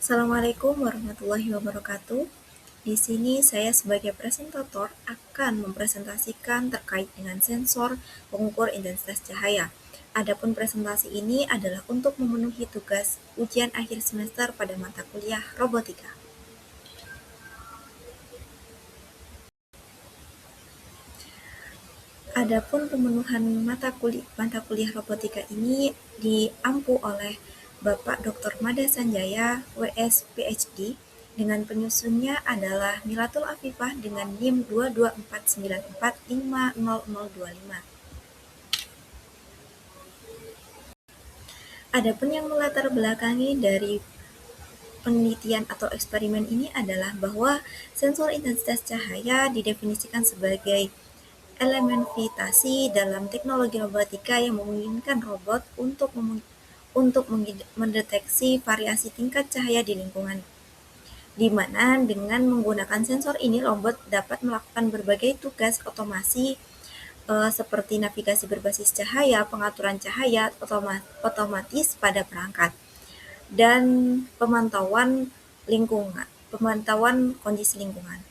Assalamualaikum warahmatullahi wabarakatuh. Di sini saya sebagai presentator akan mempresentasikan terkait dengan sensor pengukur intensitas cahaya. Adapun presentasi ini adalah untuk memenuhi tugas ujian akhir semester pada mata kuliah robotika. Adapun pemenuhan mata kuliah robotika ini diampu oleh Bapak Dr. Mada Sanjaya, WS PhD, dengan penyusunnya adalah Milatul Afifah dengan NIM 22494500025. Adapun yang melatar belakangi dari penelitian atau eksperimen ini adalah bahwa sensor intensitas cahaya didefinisikan sebagai elemen vitasi dalam teknologi robotika yang memungkinkan robot untuk mendeteksi variasi tingkat cahaya di lingkungan, di mana dengan menggunakan sensor ini robot dapat melakukan berbagai tugas otomasi seperti navigasi berbasis cahaya, pengaturan cahaya otomatis pada perangkat, dan pemantauan kondisi lingkungan.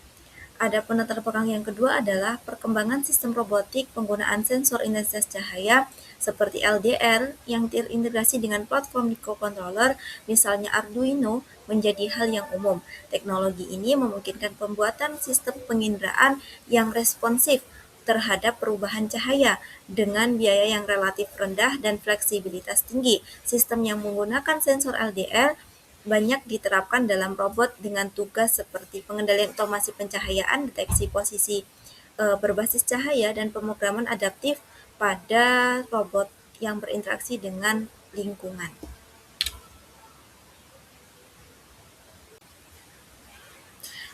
Adapun latar belakang yang kedua adalah perkembangan sistem robotik penggunaan sensor intensitas cahaya seperti LDR yang terintegrasi dengan platform microcontroller, misalnya Arduino, menjadi hal yang umum. Teknologi ini memungkinkan pembuatan sistem penginderaan yang responsif terhadap perubahan cahaya dengan biaya yang relatif rendah dan fleksibilitas tinggi. Sistem yang menggunakan sensor LDR banyak diterapkan dalam robot dengan tugas seperti pengendalian otomasi pencahayaan, deteksi posisi berbasis cahaya, dan pemrograman adaptif pada robot yang berinteraksi dengan lingkungan.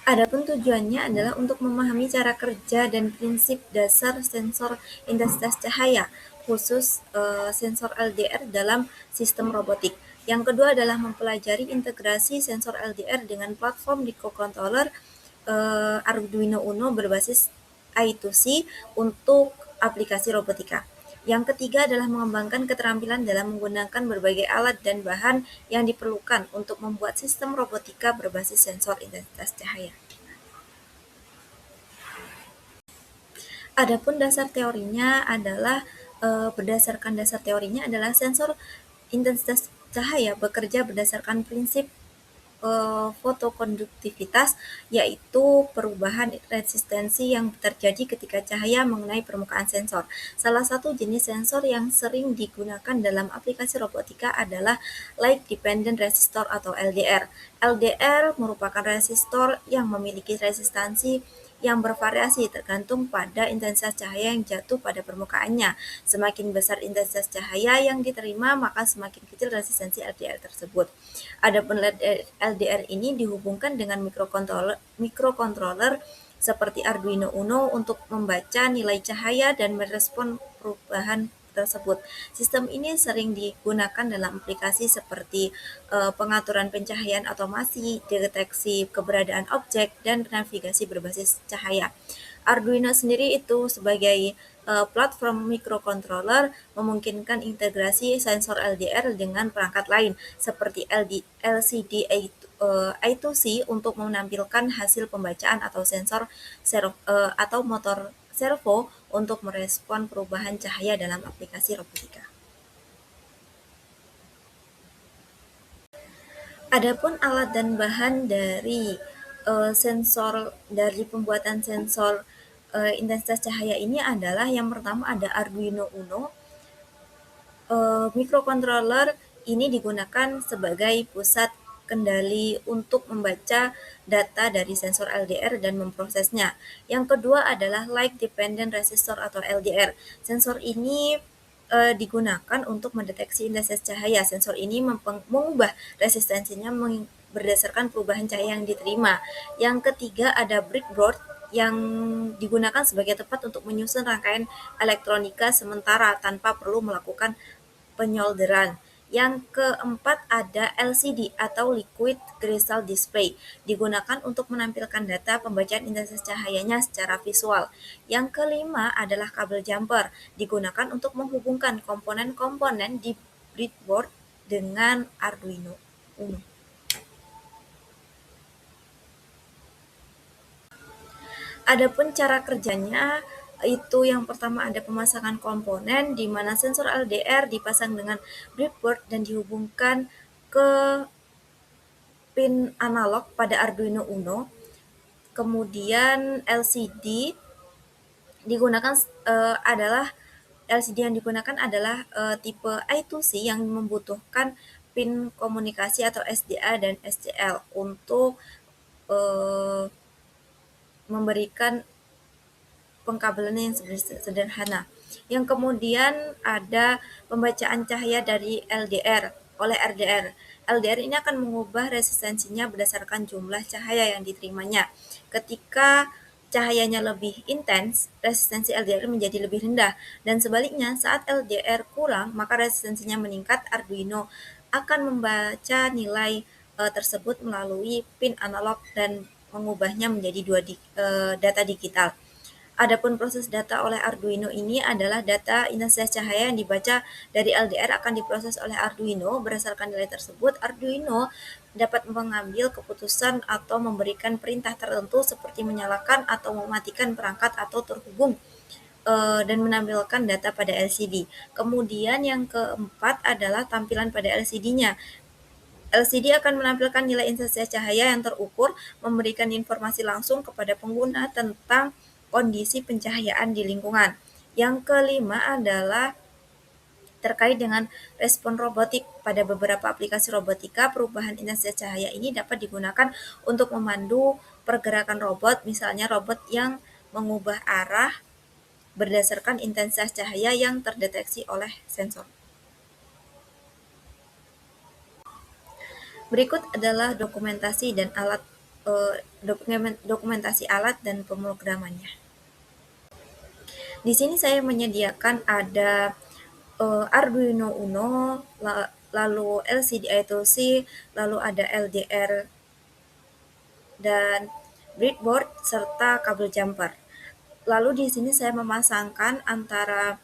Adapun tujuannya adalah untuk memahami cara kerja dan prinsip dasar sensor intensitas cahaya, khusus sensor LDR dalam sistem robotik. Yang kedua adalah mempelajari integrasi sensor LDR dengan platform microcontroller Arduino Uno berbasis I2C untuk aplikasi robotika. Yang ketiga adalah mengembangkan keterampilan dalam menggunakan berbagai alat dan bahan yang diperlukan untuk membuat sistem robotika berbasis sensor intensitas cahaya. Adapun berdasarkan dasar teorinya adalah sensor intensitas cahaya bekerja berdasarkan prinsip fotokonduktivitas, yaitu perubahan resistensi yang terjadi ketika cahaya mengenai permukaan sensor. Salah satu jenis sensor yang sering digunakan dalam aplikasi robotika adalah Light Dependent Resistor atau LDR. LDR merupakan resistor yang memiliki resistansi yang bervariasi tergantung pada intensitas cahaya yang jatuh pada permukaannya. Semakin besar intensitas cahaya yang diterima, maka semakin kecil resistansi LDR tersebut. Adapun LDR ini dihubungkan dengan mikrokontroler seperti Arduino Uno untuk membaca nilai cahaya dan merespon perubahan tersebut. Sistem ini sering digunakan dalam aplikasi seperti pengaturan pencahayaan otomasi, deteksi keberadaan objek, dan navigasi berbasis cahaya. Arduino sendiri itu sebagai platform microcontroller memungkinkan integrasi sensor LDR dengan perangkat lain seperti LCD I2C untuk menampilkan hasil pembacaan atau atau motor servo untuk merespon perubahan cahaya dalam aplikasi robotika. Adapun alat dan bahan dari pembuatan sensor intensitas cahaya ini adalah yang pertama ada Arduino Uno. Microcontroller ini digunakan sebagai pusat kendali untuk membaca data dari sensor LDR dan memprosesnya. Yang kedua adalah Light Dependent Resistor atau LDR. Sensor ini digunakan untuk mendeteksi intensitas cahaya. Sensor ini mengubah resistensinya berdasarkan perubahan cahaya yang diterima. Yang ketiga ada breadboard yang digunakan sebagai tempat untuk menyusun rangkaian elektronika sementara tanpa perlu melakukan penyolderan. Yang keempat ada LCD atau Liquid Crystal Display, digunakan untuk menampilkan data pembacaan intensitas cahayanya secara visual. Yang kelima adalah kabel jumper, digunakan untuk menghubungkan komponen-komponen di breadboard dengan Arduino Uno. Adapun cara kerjanya itu yang pertama ada pemasangan komponen di mana sensor LDR dipasang dengan breadboard dan dihubungkan ke pin analog pada Arduino Uno. Kemudian digunakan adalah LCD yang digunakan adalah tipe I2C yang membutuhkan pin komunikasi atau SDA dan SCL untuk eh, memberikan pengkabelannya yang sederhana. Yang kemudian ada pembacaan cahaya dari LDR oleh RDR. LDR ini akan mengubah resistensinya berdasarkan jumlah cahaya yang diterimanya. Ketika cahayanya lebih intens, resistensi LDR menjadi lebih rendah. Dan sebaliknya, saat LDR kurang, maka resistensinya meningkat. Arduino akan membaca nilai tersebut melalui pin analog dan mengubahnya menjadi data digital. Adapun proses data oleh Arduino ini adalah data intensitas cahaya yang dibaca dari LDR akan diproses oleh Arduino. Berdasarkan nilai tersebut, Arduino dapat mengambil keputusan atau memberikan perintah tertentu seperti menyalakan atau mematikan perangkat atau terhubung dan menampilkan data pada LCD. Kemudian yang keempat adalah tampilan pada LCD-nya. LCD akan menampilkan nilai intensitas cahaya yang terukur, memberikan informasi langsung kepada pengguna tentang kondisi pencahayaan di lingkungan. Yang kelima adalah terkait dengan respon robotik. Pada beberapa aplikasi robotika, perubahan intensitas cahaya ini dapat digunakan untuk memandu pergerakan robot, misalnya robot yang mengubah arah berdasarkan intensitas cahaya yang terdeteksi oleh sensor. Berikut adalah dokumentasi alat dan pemrogramannya. Di sini saya menyediakan ada Arduino Uno, lalu LCD I2C, lalu ada LDR dan breadboard serta kabel jumper. Lalu di sini saya memasangkan antara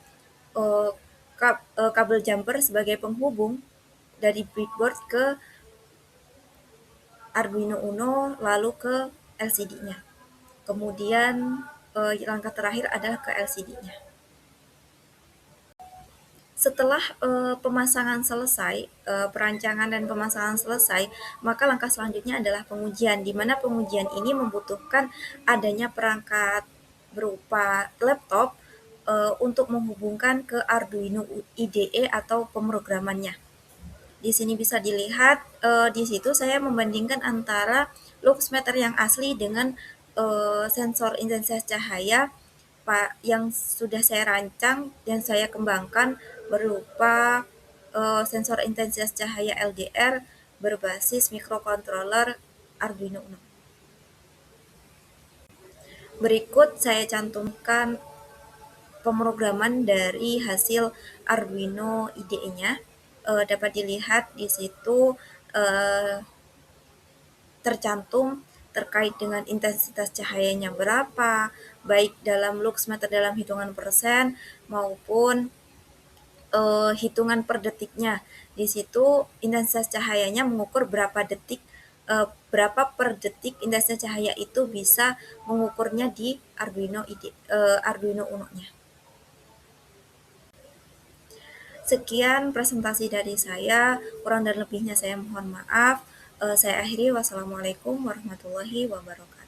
kabel jumper sebagai penghubung dari breadboard ke Arduino Uno lalu ke LCD-nya. Kemudian langkah terakhir adalah ke LCD-nya. Setelah pemasangan selesai, perancangan dan pemasangan selesai, maka langkah selanjutnya adalah pengujian, di mana pengujian ini membutuhkan adanya perangkat berupa laptop untuk menghubungkan ke Arduino IDE atau pemrogramannya. Di sini bisa dilihat, di situ saya membandingkan antara luxmeter yang asli dengan sensor intensitas cahaya yang sudah saya rancang dan saya kembangkan berupa sensor intensitas cahaya LDR berbasis microcontroller Arduino Uno. Berikut saya cantumkan pemrograman dari hasil Arduino IDE-nya. Dapat dilihat di situ tercantum terkait dengan intensitas cahayanya berapa, baik dalam luxmeter dalam hitungan persen maupun hitungan per detiknya. Di situ intensitas cahayanya mengukur berapa per detik intensitas cahaya itu bisa mengukurnya di Arduino Uno-nya. Sekian presentasi dari saya, kurang dan lebihnya saya mohon maaf. Saya akhiri, wassalamualaikum warahmatullahi wabarakatuh.